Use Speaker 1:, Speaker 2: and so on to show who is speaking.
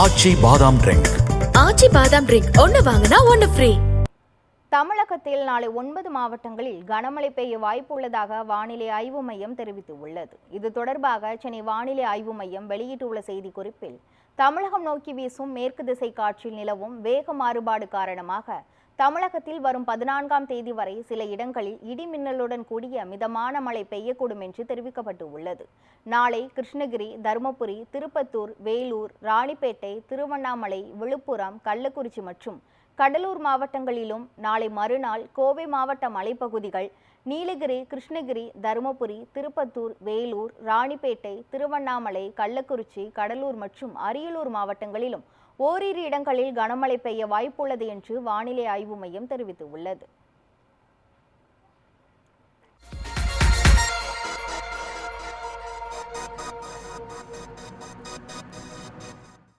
Speaker 1: ஆச்சி பாதாம் ட்ரிங்க்.
Speaker 2: ஆச்சி பாதாம் ட்ரிங்க் ஒன்னு வாங்கினா ஒன்னு ஃப்ரீ.
Speaker 3: தமிழகத்தில் நாளை 9 மாவட்டங்களில் கனமழை பெய்ய வாய்ப்பு உள்ளதாக வானிலை ஆய்வு மையம் தெரிவித்துள்ளது. இது தொடர்பாக சென்னை வானிலை ஆய்வு மையம் வெளியிட்டுள்ள செய்திக்குறிப்பில், தமிழகம் நோக்கி வீசும் மேற்கு திசை காற்றில் நிலவும் வேக மாறுபாடு காரணமாக தமிழகத்தில் வரும் 14ஆம் தேதி வரை சில இடங்களில் இடி மின்னலுடன் கூடிய மிதமான மழை பெய்யக்கூடும் என்று தெரிவிக்கப்பட்டு உள்ளது. நாளை கிருஷ்ணகிரி, தருமபுரி, திருப்பத்தூர், வேலூர், ராணிப்பேட்டை, திருவண்ணாமலை, விழுப்புரம், கள்ளக்குறிச்சி மற்றும் கடலூர் மாவட்டங்களிலும், நாளை மறுநாள் கோவை மாவட்ட மலைப்பகுதிகள், நீலகிரி, கிருஷ்ணகிரி, தருமபுரி, திருப்பத்தூர், வேலூர், ராணிப்பேட்டை, திருவண்ணாமலை, கள்ளக்குறிச்சி, கடலூர் மற்றும் அரியலூர் மாவட்டங்களிலும் ஓரிரு இடங்களில் கனமழை பெய்ய வாய்ப்புள்ளது என்று வானிலை ஆய்வு மையம் தெரிவித்துள்ளது.